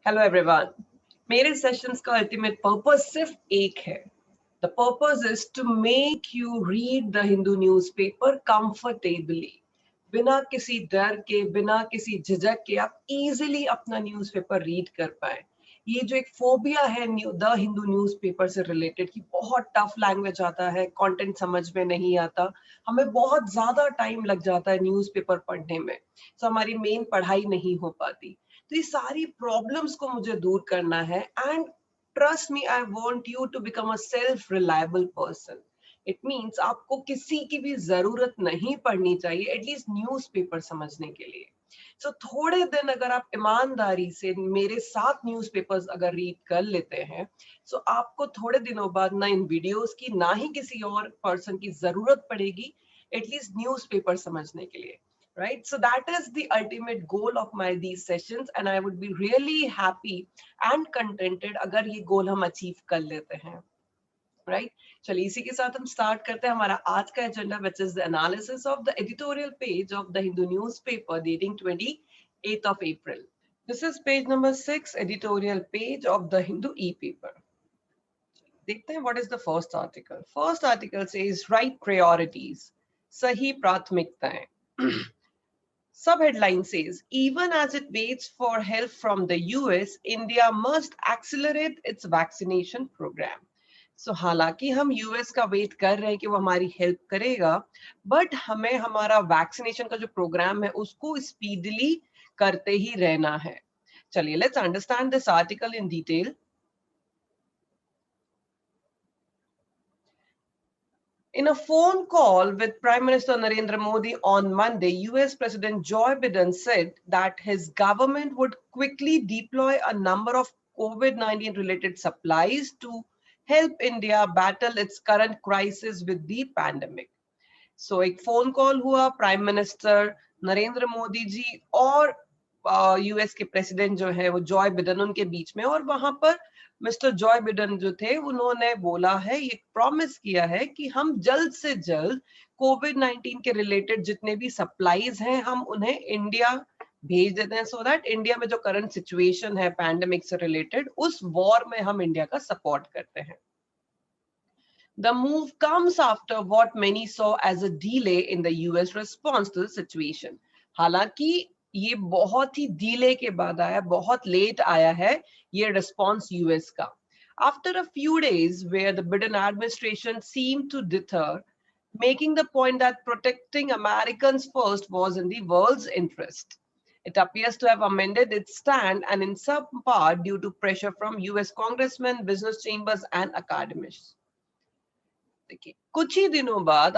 Hello everyone. मेरे sessions का ultimate purpose सिर्फ एक है। The purpose is to make you read the Hindu newspaper comfortably, बिना किसी डर के, बिना किसी झिझक के आप इजीली अपना न्यूज़पेपर रीड कर पाए। ये जो एक फोबिया है द हिंदू न्यूज़पेपर से रिलेटेड कि बहुत टफ लैंग्वेज आता है, कंटेंट समझ में नहीं आता, हमें बहुत ज्यादा टाइम लग जाता है न्यूज़पेपर पढ़ने में, तो हमारी मेन पढ़ाई नहीं हो पाती। तो ये सारी प्रॉब्लम्स को मुझे दूर करना है and trust me, I want you to become a self reliable person. It means आपको किसी की भी जरूरत नहीं पड़नी चाहिए एटलीस्ट न्यूज़पेपर समझने के लिए। सो थोड़े दिन अगर आप ईमानदारी से मेरे साथ न्यूज़पेपर्स अगर रीड कर लेते हैं, सो आपको थोड़े दिनों बाद ना इन वीडियोस की ना ही किसी और पर्सन की जरूरत पड़ेगी एटलीस्ट न्यूज़पेपर समझने के लिए। Right, so that is the ultimate goal of my these sessions and I would be really happy and contented अगर ये गोल हम अचीव कर लेते हैं। राइट, चलिए इसी के साथ हम स्टार्ट करते हैं हमारा आज का agenda, which is the analysis of the editorial page of the Hindu newspaper dating 28th of April. This is page number 6, editorial page of the Hindu E paper. देखते हैं what is the first article. First article says right priorities, सही प्राथमिकताएं। Sub headline says, even as it waits for help from the US, India must accelerate its vaccination program. So हालांकि हम US का wait कर रहे हैं कि वो हमारी हेल्प करेगा, बट हमें हमारा वैक्सीनेशन का जो प्रोग्राम है उसको स्पीडली करते ही रहना है। चलिए let's understand this article in detail. In a phone call with Prime Minister Narendra Modi on Monday, US President Joe Biden said that his government would quickly deploy a number of COVID-19 related supplies to help India battle its current crisis with the pandemic. So एक phone call हुआ prime minister Narendra Modi ji और US के president जो है वो Joy Biden उनके बीच में, और वहां पर मिस्टर जॉय बिडेन जो थे उन्होंने बोला है, ये प्रॉमिस किया है कि हम जल्द से जल्द कोविड-19 के रिलेटेड जितने भी सप्लाईज हैं हम उन्हें इंडिया भेज देते हैं, सो दैट इंडिया में जो करंट सिचुएशन है पैंडेमिक से रिलेटेड उस वॉर में हम इंडिया का सपोर्ट करते हैं। The move comes after what many saw as a delay in the US response to the situation. हालांकि ये बहुत ही डिले के बाद आया, बहुत लेट आया है ये रिस्पॉन्स यूएस का। After a few days where the Biden administration seemed to deter, making the point that protecting Americans first was in the world's interest. It appears to have amended its stand, and in some part due to pressure from US congressmen, business chambers, and academics. देखिए कुछ ही दिनों बाद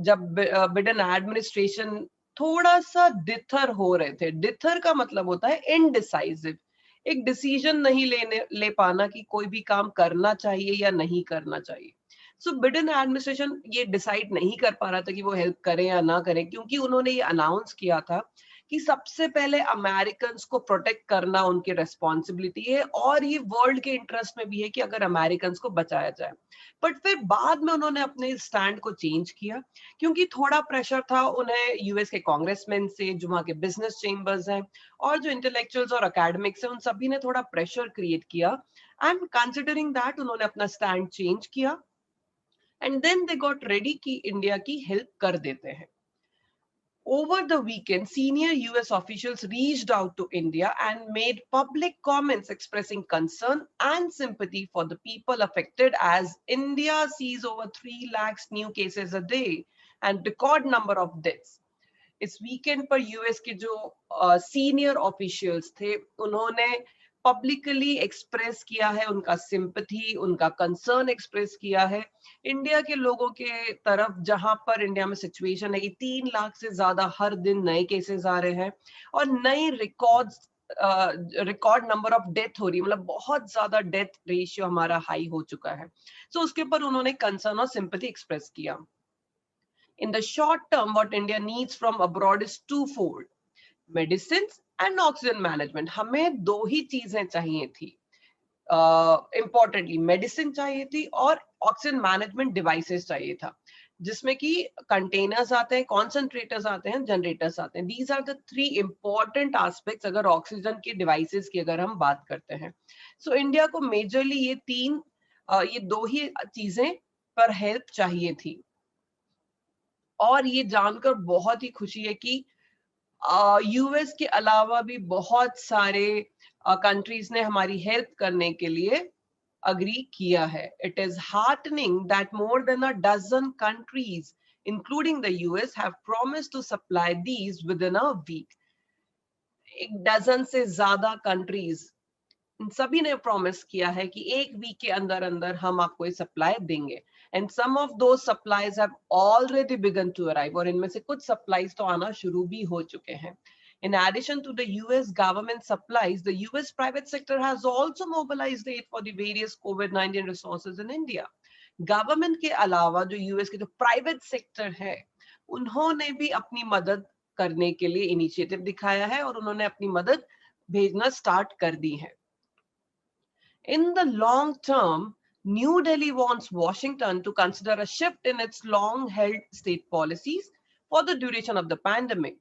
जब Biden administration थोड़ा सा डिथर हो रहे थे, डिथर का मतलब होता है इनडिसाइसिव, एक डिसीजन नहीं ले पाना कि कोई भी काम करना चाहिए या नहीं करना चाहिए। सो बिडेन एडमिनिस्ट्रेशन ये डिसाइड नहीं कर पा रहा था कि वो हेल्प करें या ना करें, क्योंकि उन्होंने ये अनाउंस किया था कि सबसे पहले अमेरिकन को प्रोटेक्ट करना उनकी रेस्पॉन्सिबिलिटी है, और ये वर्ल्ड के इंटरेस्ट में भी है कि अगर अमेरिकन को बचाया जाए। बट फिर बाद में उन्होंने अपने स्टैंड को चेंज किया, क्योंकि थोड़ा प्रेशर था उन्हें यूएस के कांग्रेसमैन से, जो वहां के बिजनेस चेंबर्स हैं और जो इंटेलेक्चुअल्स और एकेडमिक्स हैं, उन सभी ने थोड़ा प्रेशर क्रिएट किया, एंड कंसिडरिंग दैट उन्होंने अपना स्टैंड चेंज किया, and then they got ready कि इंडिया की हेल्प कर देते हैं। Over the weekend, senior US officials reached out to India and made public comments expressing concern and sympathy for the people affected, as India sees over 3 lakhs new cases a day and record number of deaths. इस weekend पर US के जो senior officials थे उन्होंने publicly express किया है उनका sympathy, उनका कंसर्न एक्सप्रेस किया है इंडिया के लोगों के तरफ, जहां पर इंडिया में सिचुएशन है कि 3 लाख से ज्यादा हर दिन नए केसेस आ रहे हैं और नई रिकॉर्ड नंबर ऑफ डेथ हो रही है, मतलब बहुत ज्यादा डेथ रेशियो हमारा हाई हो चुका है। सो उसके ऊपर उन्होंने कंसर्न और सिंपथी एक्सप्रेस किया। In the short term, what India needs from abroad is twofold: medicines and oxygen management. हमें दो ही चीजें चाहिए थी, इम्पोर्टेंटली मेडिसिन चाहिए थी और ऑक्सीजन मैनेजमेंट डिवाइसेस चाहिए था। जिसमें कि कंटेनर्स आते हैं, कॉन्सेंट्रेटर्स आते हैं, जनरेटर्स आते हैं। These are the 3 important aspects अगर ऑक्सीजन के डिवाइसेस की अगर हम बात करते हैं। सो इंडिया को मेजरली ये 2 ही चीजें पर हेल्प चाहिए थी। और ये जानकर बहुत ही खुशी है कि यूएस के अलावा भी बहुत सारे कंट्रीज ने हमारी हेल्प करने के लिए अग्री किया है। It is heartening that more than a dozen countries including the US have promised to supply these within a week. एक डजन से ज्यादा कंट्रीज, इन सभी ने प्रॉमिस किया है कि एक वीक के अंदर अंदर हम आपको ये सप्लाई देंगे। And some of those supplies have already begun to arrive, और इनमें से कुछ सप्लाईज तो आना शुरू भी हो चुके हैं। In addition to the US government supplies, the US private sector has also mobilized aid for the various COVID-19 resources in India. Government के अलावा जो US के जो private sector है, उन्होंने भी अपनी मदद करने के लिए इनिशिएटिव दिखाया है और उन्होंने अपनी मदद भेजना स्टार्ट कर दी है। In the long term, New Delhi wants Washington to consider a shift in its long-held state policies for the duration of the pandemic.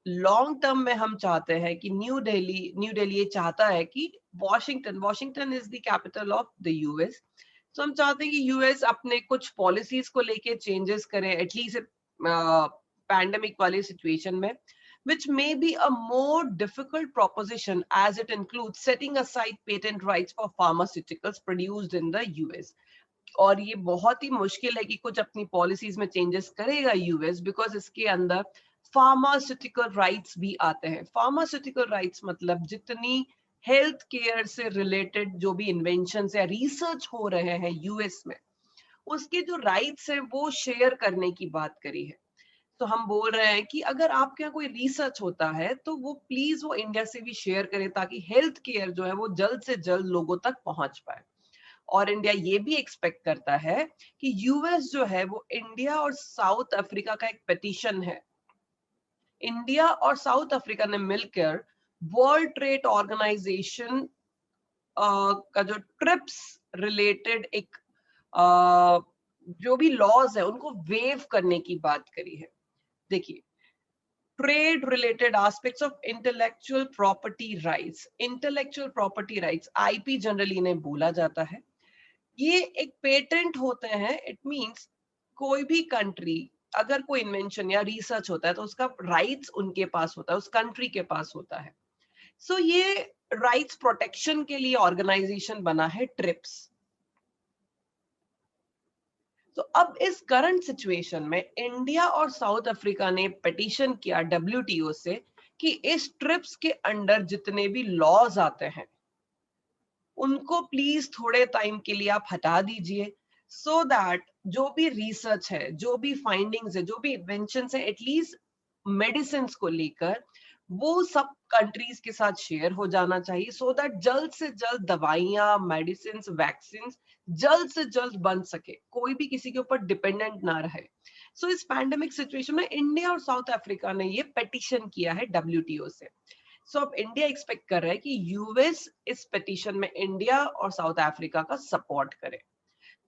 Long term में हम चाहते हैं कि न्यू दिल्ली ये चाहता है कि Washington is the capital of the US. तो हम चाहते हैं कि यूएस अपने कुछ पॉलिसीज को लेके चेंजेस करे एटलीस्ट पैंडेमिक वाली सिचुएशन में, which may be a more difficult proposition as it includes setting aside patent rights for pharmaceuticals produced in the US. और ये बहुत ही मुश्किल है कि कुछ अपनी पॉलिसीज में चेंजेस करेगा यूएस, बिकॉज इसके अंदर फार्मास्यूटिकल राइट्स भी आते हैं। फार्मास्यूटिकल राइट्स मतलब जितनी हेल्थ केयर से रिलेटेड जो भी इन्वेंशन या रिसर्च हो रहे हैं यूएस में, उसके जो राइट्स है वो शेयर करने की बात करी है। तो हम बोल रहे हैं कि अगर आपके यहाँ कोई रिसर्च होता है तो वो प्लीज वो इंडिया से भी शेयर करें ताकि हेल्थ केयर जो है वो जल्द से जल्द लोगों तक पहुंच पाए। और इंडिया ये भी एक्सपेक्ट करता है कि यूएस जो है वो इंडिया और साउथ अफ्रीका का एक पिटीशन है। इंडिया और साउथ अफ्रीका ने मिलकर वर्ल्ड ट्रेड ऑर्गेनाइजेशन का जो ट्रिप्स रिलेटेड एक जो भी लॉज है उनको वेव करने की बात करी है। देखिए, trade related aspects of intellectual property rights IP generally इन्हें बोला जाता है। ये एक पेटेंट होते हैं। इट मींस कोई भी कंट्री अगर कोई इन्वेंशन या रिसर्च होता है तो उसका राइट्स उनके पास होता है, उस कंट्री के पास होता है। सो ये राइट्स प्रोटेक्शन के लिए ऑर्गेनाइजेशन बना है ट्रिप्स। तो अब इस करंट सिचुएशन में इंडिया और साउथ अफ्रीका ने पिटीशन किया डब्ल्यूटीओ से कि इस ट्रिप्स के अंडर जितने भी लॉज आते हैं उनको प्लीज थोड़े टाइम के लिए आप हटा दीजिए, सो दैट जो भी रिसर्च है, जो भी फाइंडिंग्स है, जो भी इन्वेंशंस है, एटलीस्ट मेडिसिन को लेकर वो सब कंट्रीज के साथ शेयर हो जाना चाहिए, सो दैट जल्द से जल्द दवाइयां, मेडिसिन, वैक्सीन जल्द से जल्द बन सके, कोई भी किसी के ऊपर डिपेंडेंट ना रहे। सो इस पैंडेमिक सिचुएशन में इंडिया और साउथ अफ्रीका ने ये पिटीशन किया है डब्ल्यूटीओ से। सो अब इंडिया एक्सपेक्ट कर रहा है कि यूएस इस पिटीशन में इंडिया और साउथ अफ्रीका का सपोर्ट करे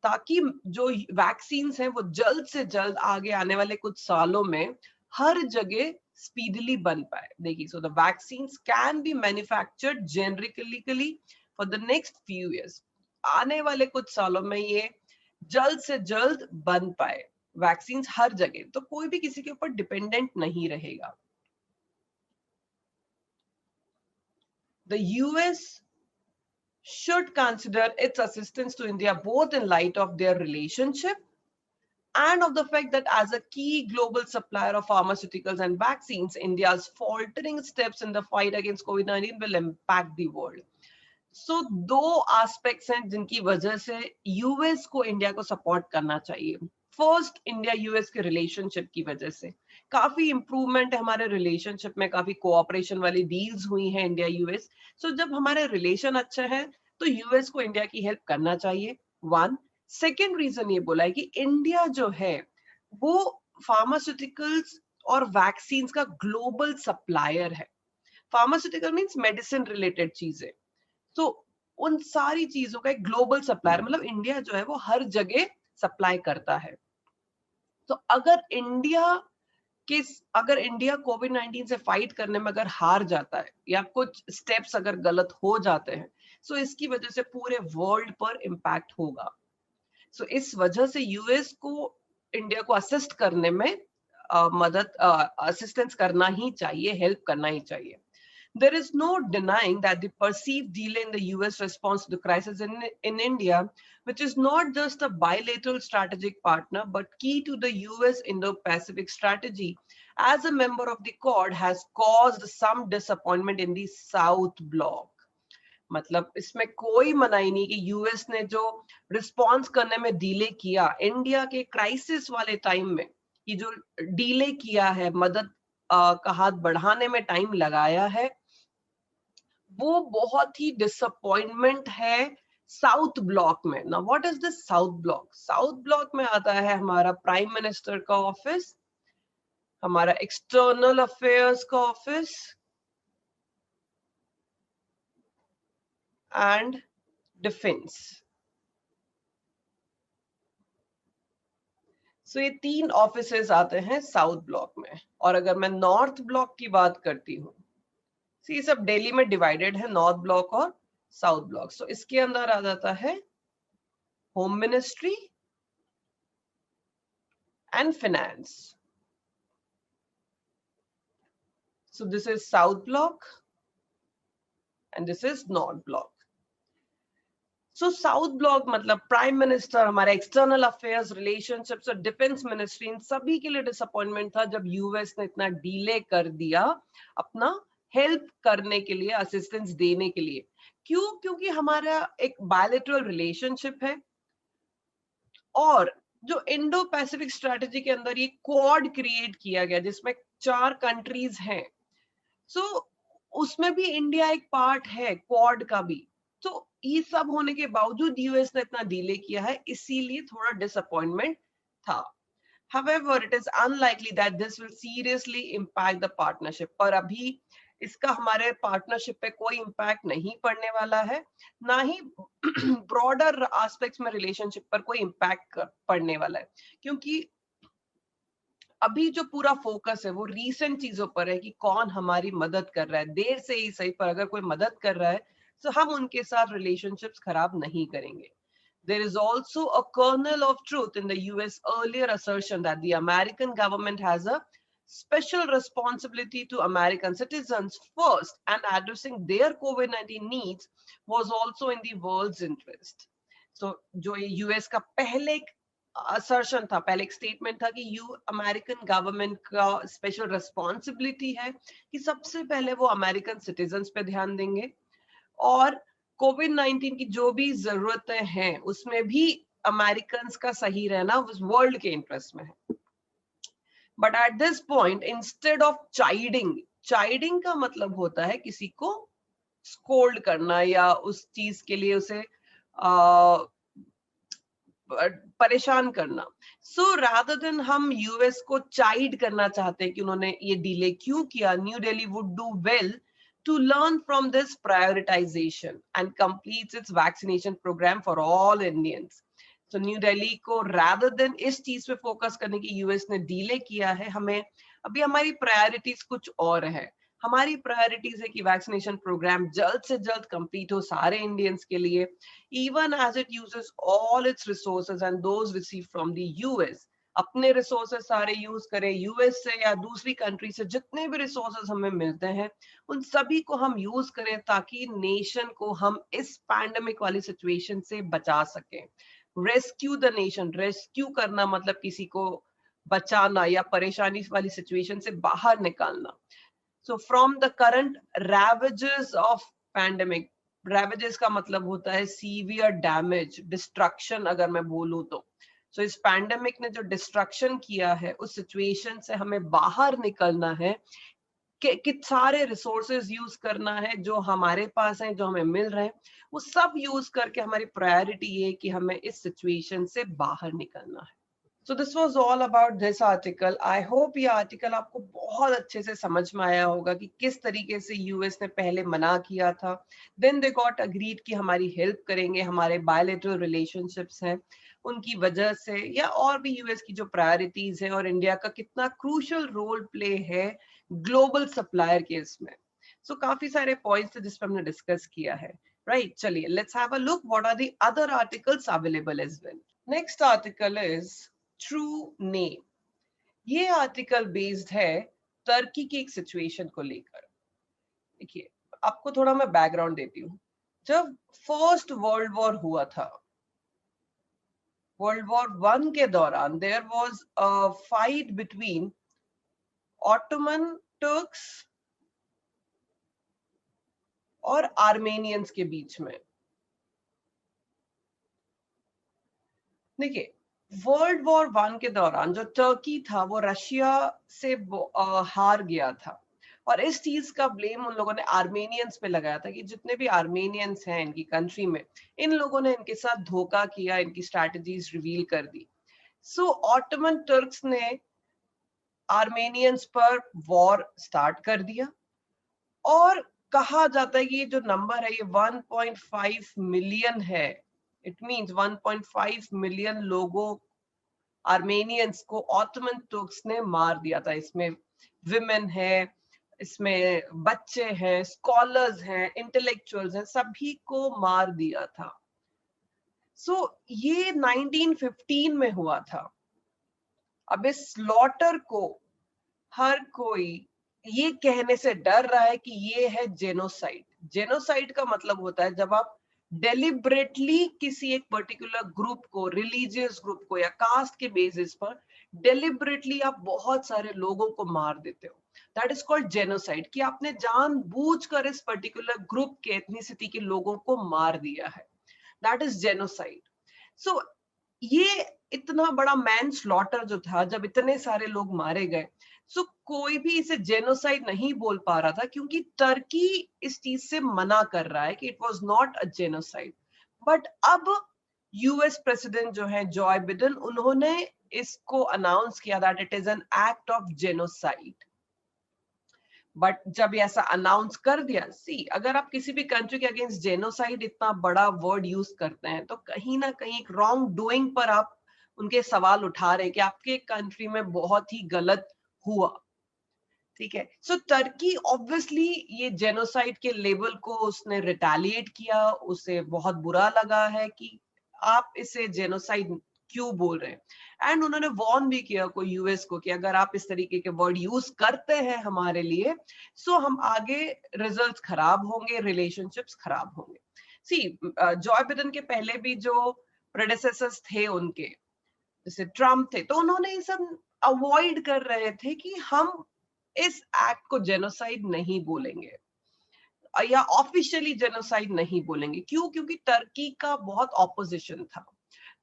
ताकि जो वैक्सीन हैं वो जल्द से जल्द आगे आने वाले कुछ सालों में हर जगह स्पीडली बन पाए। देखिए, so the vaccine can be manufactured generically for the next few years. आने वाले कुछ सालों में ये जल्द से जल्द बन पाए वैक्सीन हर जगह, तो कोई भी किसी के ऊपर डिपेंडेंट नहीं रहेगा। The US should consider its assistance to India both in light of their relationship and of the fact that as a key global supplier of pharmaceuticals and vaccines, India's faltering steps in the fight against COVID-19 will impact the world. So दो aspects हैं जिनकी वजह से US को India को support करना चाहिए। First, India US के रिलेशनशिप की वजह से काफी इंप्रूवमेंट है हमारे रिलेशनशिप में, काफी कोऑपरेशन वाली डील्स हुई हैं इंडिया यूएस। सो जब हमारे रिलेशन अच्छे हैं तो यूएस को इंडिया की हेल्प करना चाहिए, वन। सेकेंड रीजन ये बोला है कि इंडिया जो है वो फार्मास्यूटिकल्स और वैक्सीन का ग्लोबल सप्लायर है। फार्मास्यूटिकल मीन्स मेडिसिन रिलेटेड चीजें, तो उन सारी चीजों का एक ग्लोबल सप्लायर, मतलब इंडिया जो है वो हर जगह सप्लाई करता है। तो अगर इंडिया कोविड-19 से फाइट करने में अगर हार जाता है या कुछ स्टेप्स अगर गलत हो जाते हैं, सो इसकी वजह से पूरे वर्ल्ड पर इम्पैक्ट होगा। सो इस वजह से यूएस को इंडिया को असिस्ट करने में असिस्टेंस करना ही चाहिए, हेल्प करना ही चाहिए। There is no denying that the perceived delay in the US response to the crisis in India, which is not just a bilateral strategic partner, but key to the US Indo-Pacific strategy, as a member of the Quad, has caused some disappointment in the South Bloc. मतलब इसमें कोई मनाही नहीं कि US ने जो response करने में डिले किया इंडिया के क्राइसिस वाले टाइम में, ये जो डिले किया है, मदद का हाथ बढ़ाने में टाइम लगाया है, वो बहुत ही डिसअपॉइंटमेंट है साउथ ब्लॉक में। ना what is this south block? South block में आता है हमारा प्राइम मिनिस्टर का ऑफिस, हमारा एक्सटर्नल अफेयर्स का ऑफिस एंड डिफेंस। सो ये 3 ऑफिसेस आते हैं साउथ ब्लॉक में। और अगर मैं नॉर्थ ब्लॉक की बात करती हूँ, ये सब दिल्ली में डिवाइडेड है, नॉर्थ ब्लॉक और साउथ ब्लॉक। सो इसके अंदर आ जाता है home ministry and finance. So this is south block and this is north block. So south block मतलब प्राइम मिनिस्टर, हमारे एक्सटर्नल अफेयर्स, रिलेशनशिप्स और डिफेंस मिनिस्ट्री, इन सभी के लिए डिसअपॉइंटमेंट था जब यूएस ने इतना डिले कर दिया अपना हेल्प करने के लिए, असिस्टेंस देने के लिए। क्यों? क्योंकि हमारा एक बायलैटरल रिलेशनशिप है और जो इंडो पैसिफिक स्ट्रेटेजी के अंदर ये क्वाड क्रिएट किया गया जिसमें 4 कंट्रीज हैं। सो उसमें भी इंडिया एक पार्ट है क्वाड का भी। तो ये सब होने के बावजूद यूएस ने इतना डिले किया है, इसीलिए थोड़ा डिसअपॉइंटमेंट था। However, it is unlikely that this will seriously impact the partnership. पर अभी इसका हमारे पार्टनरशिप पे कोई इम्पैक्ट नहीं पड़ने वाला है, ना ही ब्रॉडर एस्पेक्ट्स में रिलेशनशिप पर कोई इम्पैक्ट पड़ने वाला है, क्योंकि अभी जो पूरा फोकस है वो रीसेंट चीजों पर है कि कौन हमारी मदद कर रहा है, देर से ही सही पर अगर कोई मदद कर रहा है तो हम उनके साथ रिलेशनशिप्स खराब नहीं करेंगे। There is also a kernel of truth in the US earlier assertion that the American government has a special responsibility to American citizens first, and addressing their COVID-19 needs was also in the world's interest. So, जो ये US का पहले assertion था, पहले एक statement था कि American government का स्पेशल रिस्पॉन्सिबिलिटी है कि सबसे पहले वो अमेरिकन सिटीजन्स पे ध्यान देंगे और कोविड-19 की जो भी जरूरतें हैं उसमें भी अमेरिकन का सही रहना उस वर्ल्ड के इंटरेस्ट में है। But at this point instead of chiding का मतलब होता है किसी को स्कोल्ड करना या उस चीज के लिए उसे परेशान करना। सो रादर देन हम यूएस को चाइड करना चाहते हैं कि उन्होंने ये डिले क्यों किया, new Delhi would do well to learn from this prioritization and completes its vaccination program for all Indians. So New Delhi को rather than इस चीज पे फोकस करने की यूएस ने डिले किया है, हमें अभी हमारी प्रायोरिटीज कुछ और है। हमारी प्रायोरिटीज है कि वैक्सीनेशन प्रोग्राम जल्द से जल्द कंप्लीट हो सारे इंडियंस के लिए, even as it uses all its resources and those receive from the US. अपने रिसोर्सेज सारे यूज करें, यूएस से या दूसरी कंट्री से जितने भी रिसोर्सेज हमें मिलते हैं उन सभी को हम यूज करें ताकि नेशन को हम इस पैंडेमिक वाली सिचुएशन से बचा सकें। रेस्क्यू द नेशन, रेस्क्यू करना मतलब किसी को बचाना या परेशानी वाली सिचुएशन से बाहर निकालना। So from the current ravages of pandemic, ravages का मतलब होता है सीवियर डैमेज, डिस्ट्रक्शन अगर मैं बोलूं तो। सो इस पैंडेमिक ने जो डिस्ट्रक्शन किया है उस सिचुएशन से हमें बाहर निकलना है कि सारे रिसोर्सेज यूज करना है जो हमारे पास है, जो हमें मिल रहे हैं वो सब यूज करके हमारी प्रायोरिटी ये कि हमें इस सिचुएशन से बाहर निकलना है। So this was all about this article. I hope ये आर्टिकल आपको बहुत अच्छे से समझ में आया होगा कि किस तरीके से यूएस ने पहले मना किया था, देन दे गॉट अग्रीड कि हमारी हेल्प करेंगे, हमारे बायलैटरल रिलेशनशिप्स हैं उनकी वजह से, या और भी यूएस की जो प्रायोरिटीज है और इंडिया का कितना क्रूशल रोल प्ले है ग्लोबल सप्लायर के इसमें. सो काफी सारे पॉइंट्स जिस पर हमने डिस्कस किया है, राइट? चलिए let's have a look what are the other articles available as well. Next article is true name. ये आर्टिकल बेस्ड है टर्की की एक सिचुएशन को लेकर. देखिए आपको थोड़ा मैं बैकग्राउंड देती हूँ. जब फर्स्ट वर्ल्ड वॉर हुआ था, वर्ल्ड वॉर वन के दौरान there was a fight between Ottoman Turks और आर्मेनियंस के बीच में. देखिए वर्ल्ड वॉर वन के दौरान जो टर्की था वो रशिया से हार गया था, और इस चीज का ब्लेम उन लोगों ने आर्मेनियंस पे लगाया था कि जितने भी आर्मेनियंस हैं इनकी कंट्री में, इन लोगों ने इनके साथ धोखा किया, इनकी स्ट्रैटेजीज रिवील कर दी. सो ऑटोमन टर्क्स ने आर्मेनियंस पर वॉर स्टार्ट कर दिया, और कहा जाता है कि ये जो नंबर है ये 1.5 मिलियन है. इट मींस 1.5 मिलियन लोगों, आर्मेनियंस को ऑटोमन तुर्क्स ने मार दिया था. इसमें विमेन है, इसमें बच्चे हैं, स्कॉलर्स हैं, इंटेलेक्चुअल्स हैं, सभी को मार दिया था. सो ये 1915 में हुआ था. अब इस स्लॉटर को हर कोई ये कहने से डर रहा है कि ये है जेनोसाइड. जेनोसाइड का मतलब होता है जब आप डेलिबरेटली किसी एक पर्टिकुलर ग्रुप को, रिलीजियस ग्रुप को या कास्ट के बेसिस पर डेलिबरेटली आप बहुत सारे लोगों को मार देते हो. दैट इज कॉल्ड जेनोसाइड, कि आपने जानबूझकर इस पर्टिकुलर ग्रुप के, एथनिसिटी के लोगों को मार दिया है. That is genocide. सो ये इतना बड़ा मैन स्लॉटर जो था, जब इतने सारे लोग मारे गए, सो कोई भी इसे जेनोसाइड नहीं बोल पा रहा था, क्योंकि टर्की इस चीज से मना कर रहा है कि it was not a genocide. But अब यूएस प्रेसिडेंट जो है जॉय बिडेन, उन्होंने इसको अनाउंस किया that it is an act of genocide. But जब ऐसा अनाउंस कर दिया, सी अगर आप किसी भी कंट्री के अगेंस्ट जेनोसाइड इतना बड़ा वर्ड यूज करते हैं, तो कहीं ना कहीं एक रॉन्ग डूइंग पर आप उनके सवाल उठा रहे हैं कि आपके कंट्री में बहुत ही गलत हुआ. ठीक है. सो टर्की ऑब्वियसली ये जेनोसाइड के लेवल को उसने रिटेलिएट किया, उसे बहुत बुरा लगा है कि आप इसे जेनोसाइड क्यों बोल रहे हैं. एंड उन्होंने वॉर्न भी किया को यूएस को कि अगर आप इस तरीके के वर्ड यूज करते हैं हमारे लिए, सो हम आगे रिजल्ट्स खराब होंगे, रिलेशनशिप्स खराब होंगे. सी जॉय बिडेन के पहले भी जो प्रेडेसेसर्स थे उनके, जैसे ट्रम्प थे, तो उन्होंने ये सब अवॉइड कर रहे थे कि हम इस एक्ट को जेनोसाइड नहीं बोलेंगे या ऑफिशियली जेनोसाइड नहीं बोलेंगे. क्यों? क्योंकि टर्की का बहुत ऑपोजिशन था.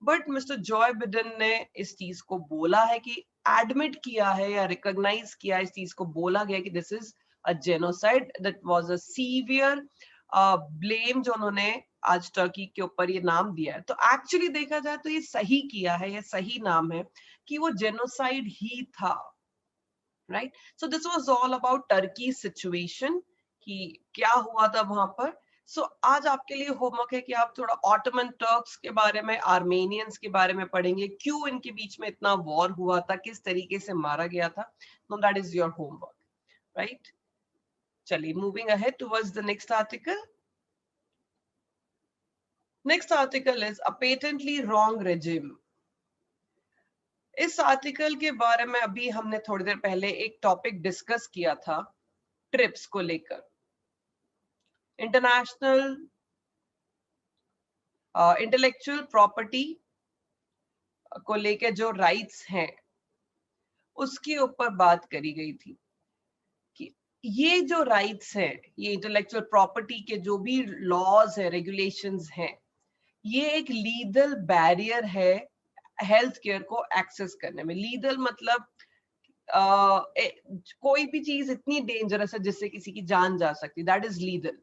बट मिस्टर जॉय बिडेन ने इस चीज को बोला है कि एडमिट किया है या रिकॉग्नाइज किया, इस चीज को बोला गया कि this is a genocide, that was a severe blame जो उन्होंने आज टर्की के ऊपर ये नाम दिया है. तो एक्चुअली देखा जाए तो ये सही किया है, ये सही नाम है कि वो जेनोसाइड ही था. Right. So this was all about Turkey situation, कि क्या हुआ था वहां पर. सो आज आपके लिए होमवर्क है कि आप थोड़ा ऑटोमन टर्क्स के बारे में, आर्मेनियंस के बारे में पढ़ेंगे, क्यों इनके बीच में इतना वॉर हुआ था, किस तरीके से मारा गया था. No, that is your homework. Right. चलिए moving ahead towards the next article. Next article is a patently wrong regime. इस आर्टिकल के बारे में अभी हमने थोड़ी देर पहले एक टॉपिक डिस्कस किया था ट्रिप्स को लेकर. इंटरनेशनल इंटेलेक्चुअल प्रॉपर्टी को लेकर जो राइट्स हैं उसके ऊपर बात करी गई थी कि ये जो राइट्स हैं, ये इंटेलेक्चुअल प्रॉपर्टी के जो भी लॉज है, रेगुलेशंस हैं, ये एक लीगल बैरियर है हेल्थ केयर को एक्सेस करने में. लीगल मतलब कोई भी चीज इतनी डेंजरस है जिससे किसी की जान जा सकती, दैट इज लीगल.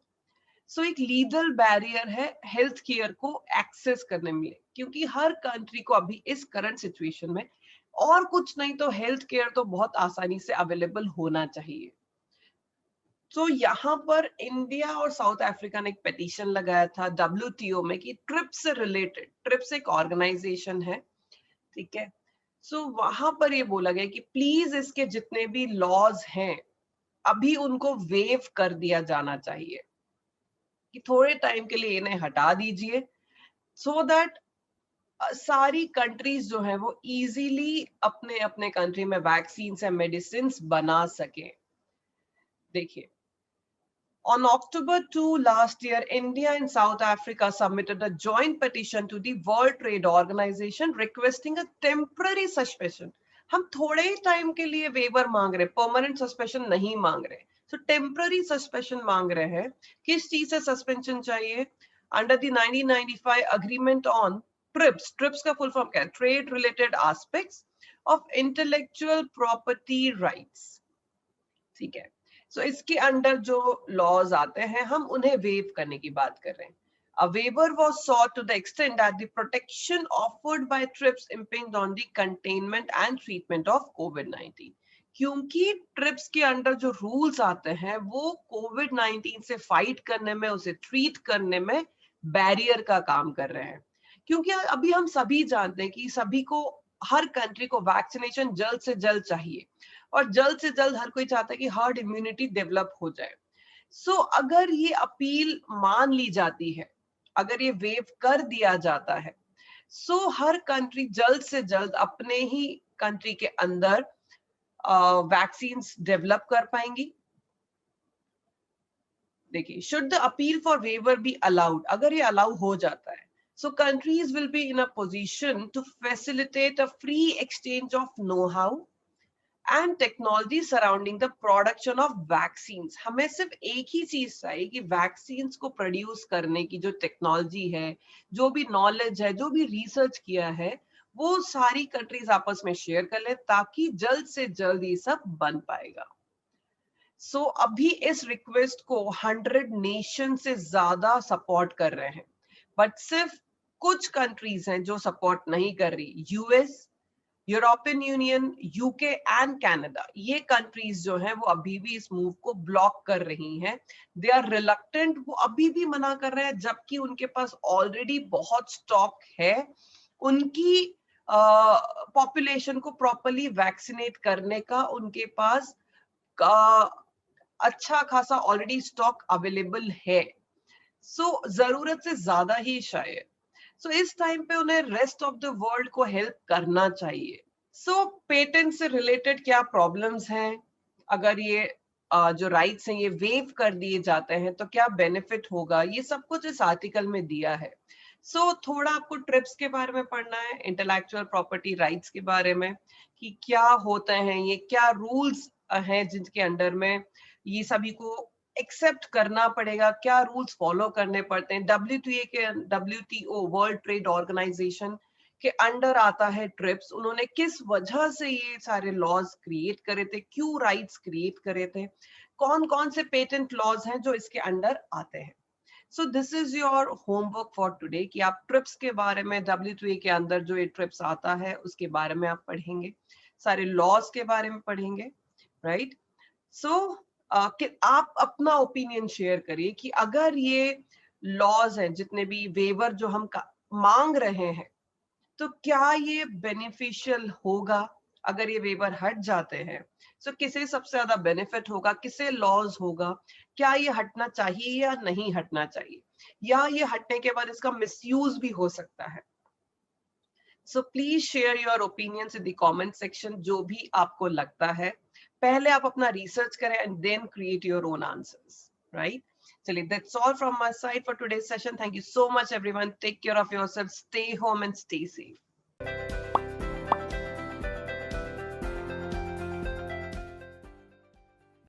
सो एक लीगल बैरियर है हेल्थ केयर को एक्सेस करने में, क्योंकि हर कंट्री को अभी इस करंट सिचुएशन में और कुछ नहीं तो हेल्थ केयर तो बहुत आसानी से अवेलेबल होना चाहिए। तो यहाँ पर इंडिया और साउथ अफ्रीका ने एक पिटीशन लगाया था WTO में कि ट्रिप्स से रिलेटेड, ट्रिप्स एक ऑर्गेनाइजेशन है, ठीक है। सो वहां पर ये बोला गया कि प्लीज इसके जितने भी लॉज हैं अभी उनको वेव कर दिया जाना चाहिए, कि थोड़े टाइम के लिए इन्हें हटा दीजिए, सो दैट सारी कंट्रीज जो है वो इजीली अपने अपने कंट्री में वैक्सीन या मेडिसिन बना सके। देखिए, on October 2 last year, India and South Africa submitted a joint petition to the World Trade Organization requesting a temporary suspension. हम थोड़े ही टाइम के लिए वेवर मांग रहे, परमानेंट सस्पेंशन नहीं मांग रहे। तो टेम्पररी सस्पेंशन मांग रहे हैं। किस चीज से सस्पेंशन चाहिए? Under the 1995 agreement on trips. Trips का फुल फॉर्म क्या है? Trade related aspects of intellectual property rights, ठीक है। सो इसके अंडर जो लॉज आते हैं हम उन्हें वेव करने की बात कर रहे हैं। A waiver was sought to the extent that the protection offered by TRIPS impinged on the containment and treatment of COVID-19. क्योंकि ट्रिप्स के अंडर जो रूल्स आते हैं वो कोविड-19 से फाइट करने में, उसे ट्रीट करने में बैरियर का काम कर रहे हैं। क्योंकि अभी हम सभी जानते हैं कि सभी को, हर कंट्री को वैक्सीनेशन जल्द से जल्द चाहिए और जल्द से जल्द हर कोई चाहता है कि हर्ड इम्यूनिटी डेवलप हो जाए। सो अगर ये अपील मान ली जाती है, अगर ये वेव कर दिया जाता है, सो हर कंट्री जल्द से जल्द अपने ही कंट्री के अंदर वैक्सीन डेवलप कर पाएंगी। देखिए, should the appeal for waiver be allowed, अगर ये अलाउ हो जाता है, so countries will be in a position to facilitate a free exchange of know-how and technology surrounding the production of vaccines. हमें सिर्फ एक ही चीज चाहिए कि वैक्सीन्स को प्रोड्यूस करने की जो टेक्नोलॉजी है, जो भी नॉलेज है, जो भी रिसर्च किया है, वो सारी कंट्रीज आपस में शेयर कर ले ताकि जल्द से जल्द ये सब बन पाएगा। सो अभी इस रिक्वेस्ट को 100 नेशन से ज्यादा सपोर्ट कर रहे हैं, बट सिर्फ कुछ कंट्रीज हैं जो सपोर्ट नहीं कर रही। US, European union, UK and Canada, ये कंट्रीज जो हैं वो अभी भी इस मूव को ब्लॉक कर रही हैं। दे आर रिलक्टेंट, वो अभी भी मना कर रहे हैं, जबकि उनके पास ऑलरेडी बहुत स्टॉक है। उनकी पॉपुलेशन को प्रॉपर्ली वैक्सीनेट करने का उनके पास अच्छा खासा ऑलरेडी स्टॉक अवेलेबल है। सो जरूरत से ज्यादा ही शायद। सो इस टाइम पे उन्हें रेस्ट ऑफ द वर्ल्ड को हेल्प करना चाहिए। सो पेटेंट से रिलेटेड क्या प्रॉब्लम्स हैं? अगर ये जो राइट्स हैं ये वेव कर दिए जाते हैं तो क्या बेनिफिट होगा? ये सब कुछ इस आर्टिकल में दिया है। सो थोड़ा आपको ट्रिप्स के बारे में पढ़ना है, इंटेलेक्चुअल प्रॉपर्टी राइट्स के बारे में, कि क्या होते हैं ये, क्या रूल्स हैं जिनके अंडर में ये सभी को एक्सेप्ट करना पड़ेगा, क्या रूल्स फॉलो करने पड़ते हैं। WTO वर्ल्ड ट्रेड ऑर्गेनाइजेशन के अंडर आता है ट्रिप्स। उन्होंने किस वजह से ये सारे लॉज क्रिएट करे थे, क्यों राइट्स क्रिएट करे थे, कौन कौन से पेटेंट लॉज हैं जो इसके अंडर आते हैं। So this is your homework for today, कि आप ट्रिप्स के बारे में, WTO के अंदर जो ये ट्रिप्स आता है उसके बारे में आप पढ़ेंगे, सारे लॉज के बारे में पढ़ेंगे, राइट। सो कि आप अपना ओपिनियन शेयर करिए कि अगर ये लॉज हैं, जितने भी वेवर जो हम मांग रहे हैं, तो क्या ये बेनिफिशियल होगा? अगर ये वेवर हट जाते हैं तो किसे सबसे ज्यादा बेनिफिट होगा, किसे लॉस होगा? क्या ये हटना चाहिए या नहीं हटना चाहिए, या ये हटने के बाद इसका मिसयूज भी हो सकता है? So please share your opinions in the comment section, जो भी आपको लगता है। पहले आप अपना रिसर्च करें and then create your own answers, right. चलिए, that's all from my side for today's session. Thank you so much everyone. Take care of yourself, stay home and stay safe.